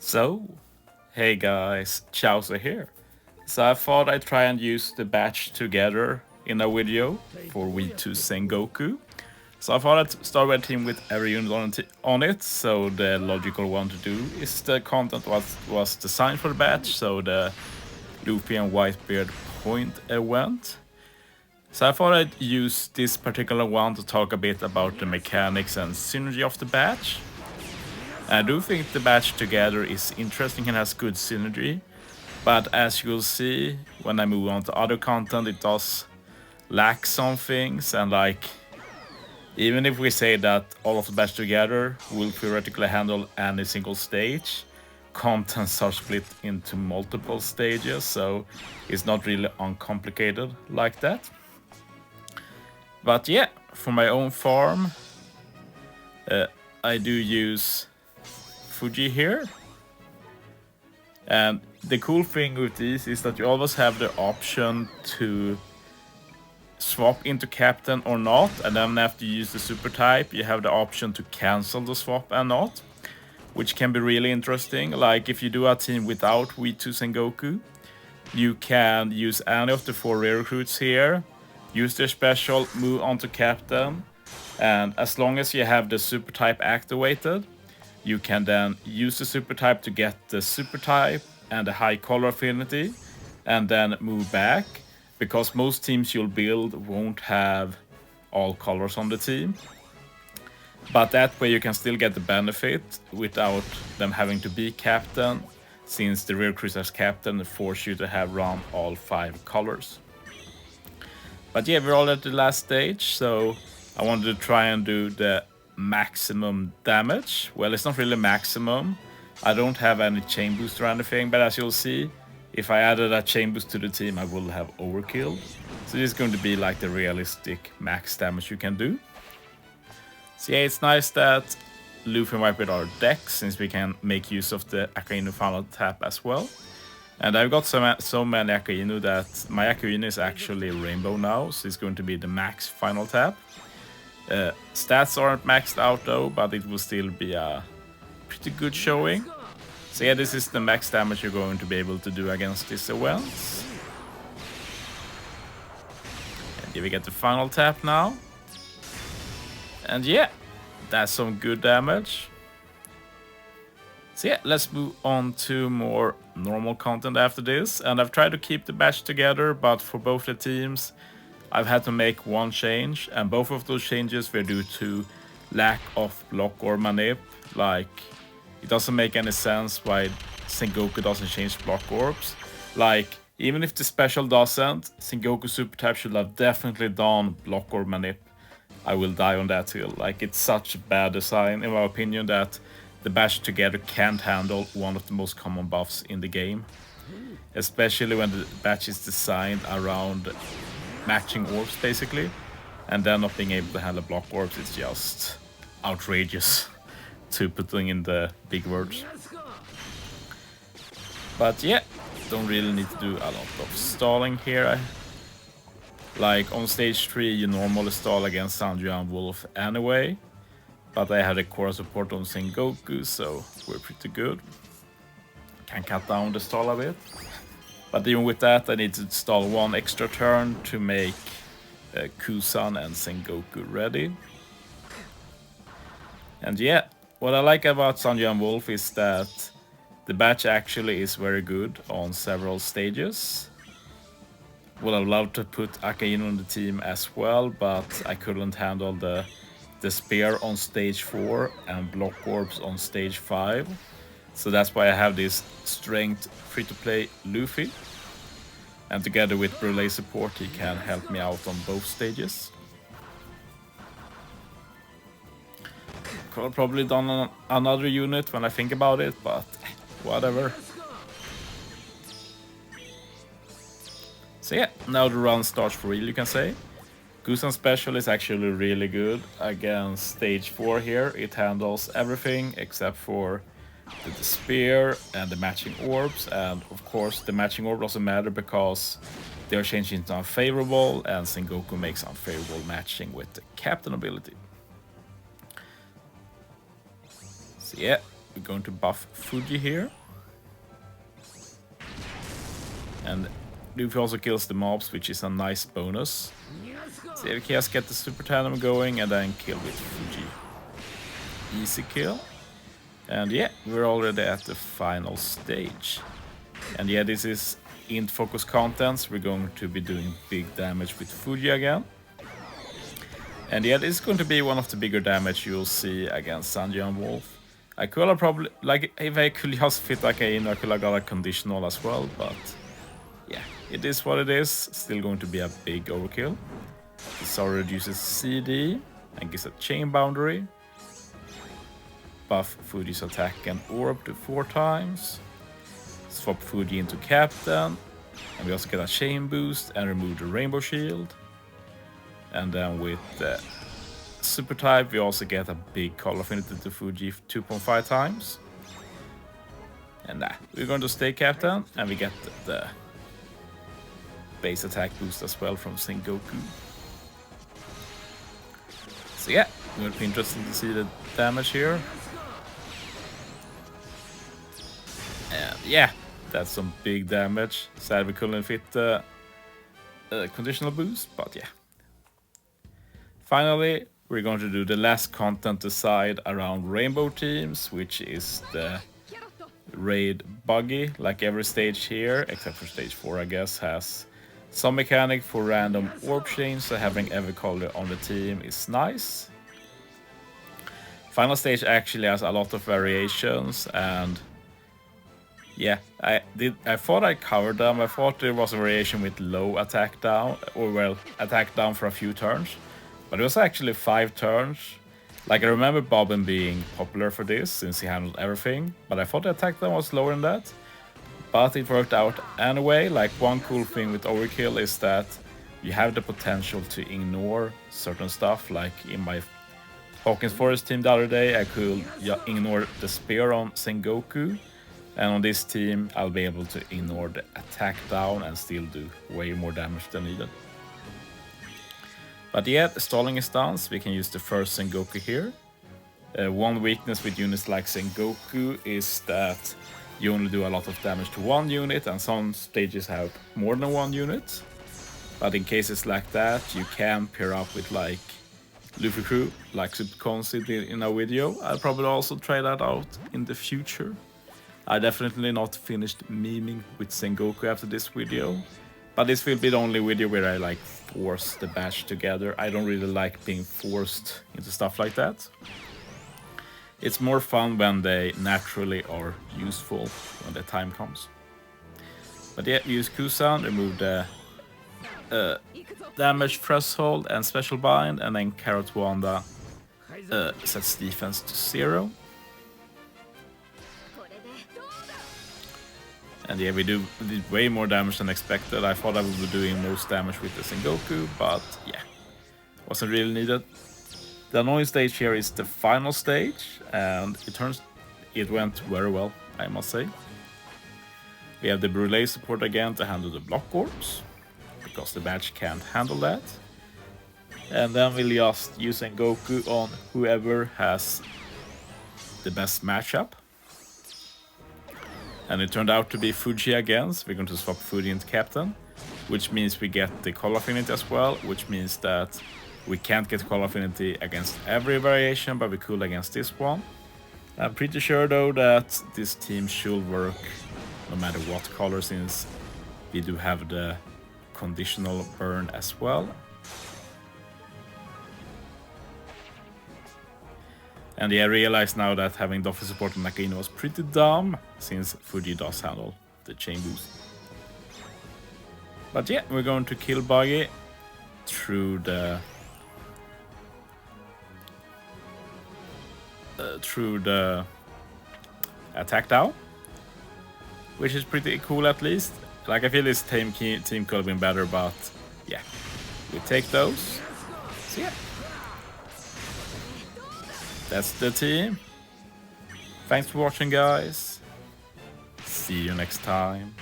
So, hey guys, Chauzu here. So I thought I'd try and use the batch together in a video for V2 Sengoku. So I thought I'd start with a team with every unit on it, so the logical one to do is the content was designed for the batch, so the Luffy and Whitebeard point event. So I thought I'd use this particular one to talk a bit about the mechanics and synergy of the batch. I do think the batch together is interesting and has good synergy, but as you'll see when I move on to other content, it does lack some things, and like, even if we say that all of the batch together will theoretically handle any single stage, contents are split into multiple stages, so it's not really uncomplicated like that. But yeah, for my own farm, I do use Fuji here. And the cool thing with these is that you always have the option to swap into captain or not, and then after you use the super type you have the option to cancel the swap and not, which can be really interesting. Like if you do a team without V2 Sengoku, you can use any of the 4 rear recruits here, use their special, move on to captain, and as long as you have the super type activated, you can then use the super type to get the super type and the high color affinity, and then move back, because most teams you'll build won't have all colors on the team. But that way you can still get the benefit without them having to be captain, since the rear cruise as captain force you to have run all 5 colors. But yeah, we're all at the last stage, so I wanted to try and do the maximum damage. Well, it's not really maximum. I don't have any chain boost or anything, but as you'll see, if I added a chain boost to the team, I will have overkill. So this is going to be like the realistic max damage you can do. So yeah, it's nice that Luffy and Whitebeard are decks, since we can make use of the Akainu final tap as well. And I've got so many Akainu that my Akainu is actually rainbow now, so it's going to be the max final tap. Stats aren't maxed out though, but it will still be a pretty good showing. So yeah, this is the max damage you're going to be able to do against this event. And here we get the final tap now. And yeah, that's some good damage. So yeah, let's move on to more normal content after this. And I've tried to keep the batch together, but for both the teams, I've had to make one change, and both of those changes were due to lack of block or manip. Like, it doesn't make any sense why Sengoku doesn't change block orbs. Like, even if the special doesn't, Sengoku super type should have definitely done block or manip. I will die on that hill. Like, it's such a bad design, in my opinion, that the batch together can't handle one of the most common buffs in the game. Especially when the batch is designed around matching orbs basically, and then not being able to handle block orbs is just outrageous, to putting in the big words. But yeah, don't really need to do a lot of stalling here. Like on stage 3 you normally stall against Sanjuan Wolf anyway, but I had a core support on Sengoku, so we're pretty good. Can cut down the stall a bit. But even with that, I need to stall 1 extra turn to make Kusan and Sengoku ready. And yeah, what I like about Sanjuan Wolf is that the batch actually is very good on several stages. Would have loved to put Akainu on the team as well, but I couldn't handle the spear on stage 4 and block orbs on stage 5. So that's why I have this strength free-to-play Luffy. And together with Brûlé support, he can help me out on both stages. Could have probably done another unit when I think about it, but whatever. So yeah, now the run starts for real, you can say. Kusan special is actually really good against stage 4 here. It handles everything except for the spear and the matching orbs, and of course the matching orb doesn't matter because they're changing to unfavorable, and Sengoku makes unfavorable matching with the captain ability. So yeah, we're going to buff Fuji here. And Luffy also kills the mobs, which is a nice bonus. So if he has get the super tandem going and then kill with Fuji. Easy kill. And yeah, we're already at the final stage. And yeah, this is int focus contents. We're going to be doing big damage with Fuji again. And yeah, this is going to be one of the bigger damage you'll see against Sanjuan Wolf. I could have probably, like, if I could just fit like in, I could have got a conditional as well, but yeah, it is what it is. Still going to be a big overkill. This already reduces CD and gives a chain boundary. Buff Fuji's attack and orb to 4 times. Swap Fuji into Captain. And we also get a chain boost and remove the rainbow shield. And then with the super type we also get a big call affinity to Fuji 2.5 times. And we're going to stay Captain and we get the base attack boost as well from Sengoku. So yeah, it's going to be interesting to see the damage here. And yeah, that's some big damage. Sad we couldn't fit the conditional boost, but yeah. Finally, we're going to do the last content decide around rainbow teams, which is the raid Buggy. Like every stage here, except for stage 4 I guess, has some mechanic for random orb change, so having every color on the team is nice. Final stage actually has a lot of variations, and yeah, I thought I covered them. I thought there was a variation with low attack down, or well, attack down for a few turns. But it was actually 5 turns. Like I remember Bobbin being popular for this since he handled everything, but I thought the attack down was lower than that. But it worked out anyway. Like one cool thing with overkill is that you have the potential to ignore certain stuff. Like in my Hawkins Forest team the other day, I could ignore the spear on Sengoku. And on this team, I'll be able to ignore the attack down and still do way more damage than needed. But yeah, stalling is done, so we can use the first Sengoku here. One weakness with units like Sengoku is that you only do a lot of damage to one unit, and some stages have more than one unit. But in cases like that, you can pair up with like Luffy crew, like Subconscious did in a video. I'll probably also try that out in the future. I definitely not finished memeing with Sengoku after this video. But this will be the only video where I like force the batch together. I don't really like being forced into stuff like that. It's more fun when they naturally are useful when the time comes. But yeah, use Kusan, remove the damage threshold and special bind, and then Carrot Wanda sets defense to 0. And yeah, we did way more damage than expected. I thought I would be doing most damage with the Sengoku, but yeah, wasn't really needed. The annoying stage here is the final stage, and it went very well, I must say. We have the Brûlé support again to handle the block orbs, because the badge can't handle that. And then we'll just use Sengoku on whoever has the best matchup. And it turned out to be Fuji again, so we're going to swap Fuji into Captain, which means we get the Call Affinity as well, which means that we can't get Call Affinity against every variation, but we could against this one. I'm pretty sure though that this team should work no matter what color, since we do have the conditional burn as well. And yeah, I realize now that having Duffy support on Nakino was pretty dumb, since Fuji does handle the chain boost. But yeah, we're going to kill Buggy through the attack down, which is pretty cool at least. Like I feel this team could have been better, but yeah, we take those. So yeah. That's the team. Thanks for watching, guys. See you next time.